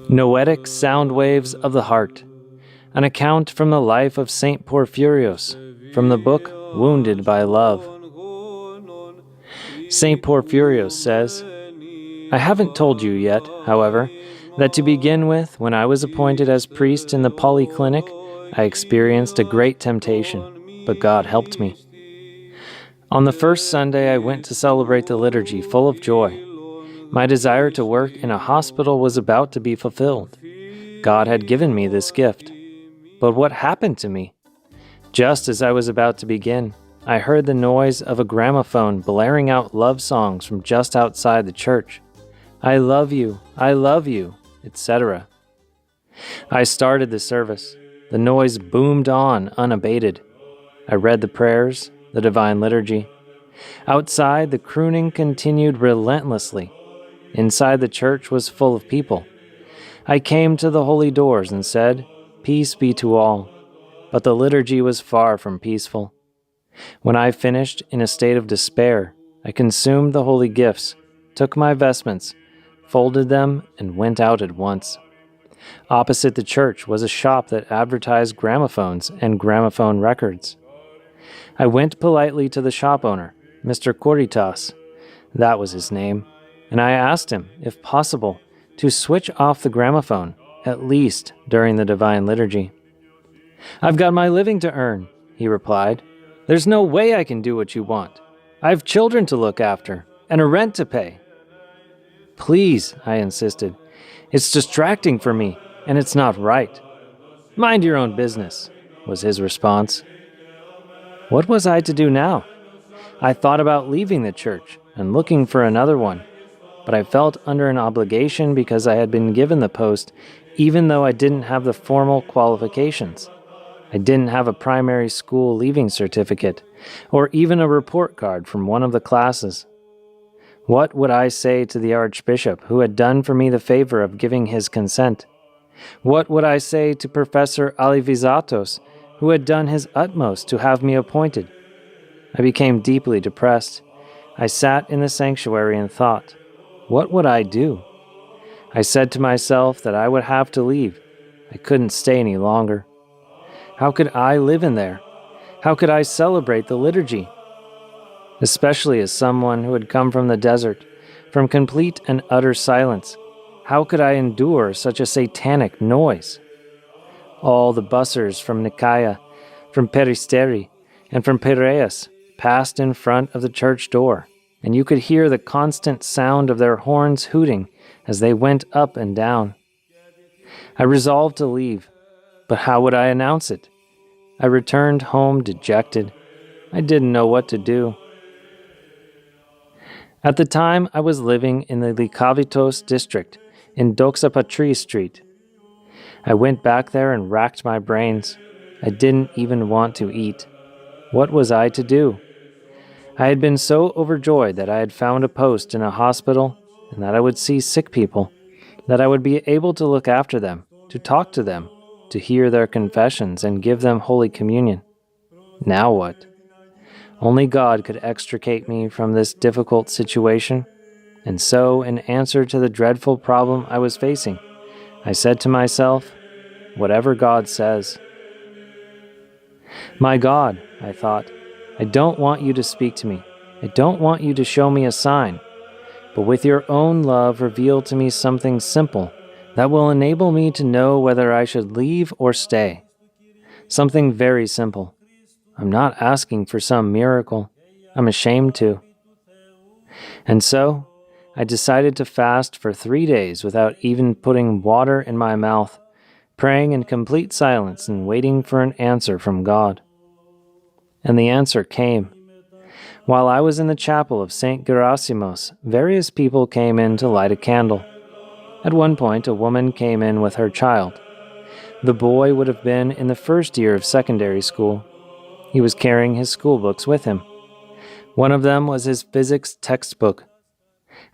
Noetic Sound Waves of the Heart, an account from the life of SaintPorphyrios, from the book Wounded by Love. SaintPorphyrios says, I haven't told you yet, however, that to begin with, when I was appointed as priest in the polyclinic, I experienced a great temptation, but God helped me. On the first Sunday, I went to celebrate the liturgy full of joy. My desire to work in a hospital was about to be fulfilled. God had given me this gift. But what happened to me? Just as I was about to begin, I heard the noise of a gramophone blaring out love songs from just outside the church. I love you, etc. I started the service. The noise boomed on unabated. I read the prayers, the Divine Liturgy. Outside, the crooning continued relentlessly. Inside, the church was full of people. I came to the holy doors and said, Peace be to all. But the liturgy was far from peaceful. When I finished in a state of despair, I consumed the holy gifts, took my vestments, folded them, and went out at once. Opposite the church was a shop that advertised gramophones and gramophone records. I went politely to the shop owner, Mr. Coritas, that was his name, and I asked him, if possible, to switch off the gramophone, at least during the Divine Liturgy. I've got my living to earn, he replied. There's no way I can do what you want. I have children to look after, and a rent to pay. Please, I insisted. It's distracting for me, and it's not right. Mind your own business, was his response. What was I to do now? I thought about leaving the church and looking for another one, but I felt under an obligation because I had been given the post, even though I didn't have the formal qualifications. I didn't have a primary school leaving certificate, or even a report card from one of the classes. What would I say to the Archbishop who had done for me the favor of giving his consent? What would I say to Professor Alivizatos, who had done his utmost to have me appointed? I became deeply depressed. I sat in the sanctuary and thought, what would I do? I said to myself that I would have to leave. I couldn't stay any longer. How could I live in there? How could I celebrate the liturgy? Especially as someone who had come from the desert, from complete and utter silence, how could I endure such a satanic noise? All the bussers from Nicaea, from Peristeri, and from Piraeus passed in front of the church door, and you could hear the constant sound of their horns hooting as they went up and down. I resolved to leave, but how would I announce it? I returned home dejected. I didn't know what to do. At the time, I was living in the Likavitos district in Doxapatri Street. I went back there and racked my brains. I didn't even want to eat. What was I to do? I had been so overjoyed that I had found a post in a hospital and that I would see sick people, that I would be able to look after them, to talk to them, to hear their confessions and give them Holy Communion. Now what? Only God could extricate me from this difficult situation, and so, in answer to the dreadful problem I was facing, I said to myself, whatever God says. My God, I thought, I don't want you to speak to me. I don't want you to show me a sign, but with your own love reveal to me something simple that will enable me to know whether I should leave or stay. Something very simple. I'm not asking for some miracle. I'm ashamed to. And so, I decided to fast for 3 days without even putting water in my mouth, praying in complete silence and waiting for an answer from God. And the answer came. While I was in the chapel of St. Gerasimos, various people came in to light a candle. At one point, a woman came in with her child. The boy would have been in the first year of secondary school. He was carrying his school books with him. One of them was his physics textbook.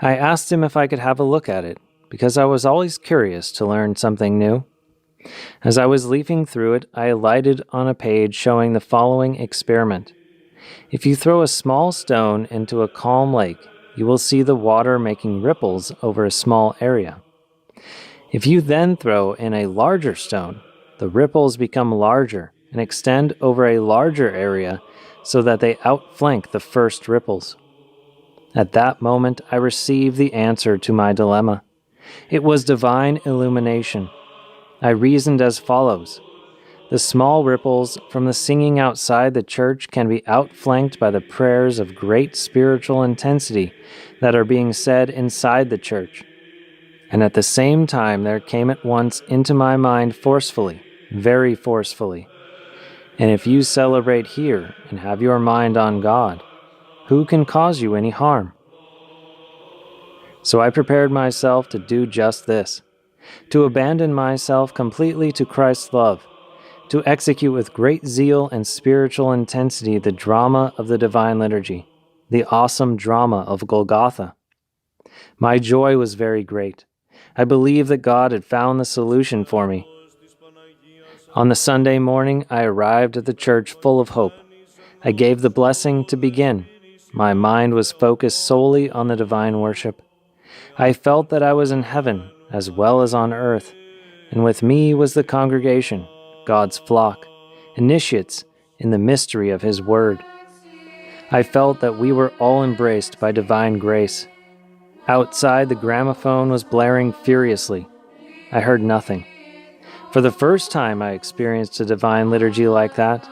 I asked him if I could have a look at it, because I was always curious to learn something new. As I was leafing through it, I alighted on a page showing the following experiment. If you throw a small stone into a calm lake, you will see the water making ripples over a small area. If you then throw in a larger stone, the ripples become larger and extend over a larger area so that they outflank the first ripples. At that moment, I received the answer to my dilemma. It was divine illumination. I reasoned as follows. The small ripples from the singing outside the church can be outflanked by the prayers of great spiritual intensity that are being said inside the church. And at the same time there came at once into my mind forcefully, very forcefully. And if you celebrate here and have your mind on God, who can cause you any harm? So I prepared myself to do just this, to abandon myself completely to Christ's love, to execute with great zeal and spiritual intensity the drama of the Divine Liturgy, the awesome drama of Golgotha. My joy was very great. I believed that God had found the solution for me. On the Sunday morning, I arrived at the church full of hope. I gave the blessing to begin. My mind was focused solely on the divine worship. I felt that I was in heaven as well as on earth, and with me was the congregation, God's flock, initiates in the mystery of His Word. I felt that we were all embraced by divine grace. Outside, the gramophone was blaring furiously. I heard nothing. For the first time I experienced a divine liturgy like that.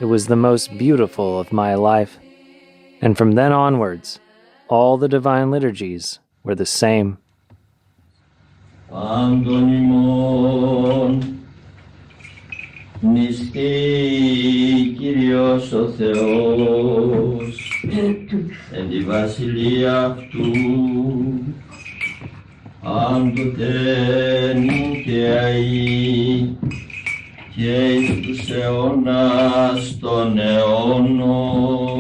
It was the most beautiful of my life. And from then onwards, all the divine liturgies were the same. Νηστεί Κύριος ο Θεός εν τη βασιλεία αυτού πάντοτε νυν και αεί και εις τους αιώνας των αιώνων.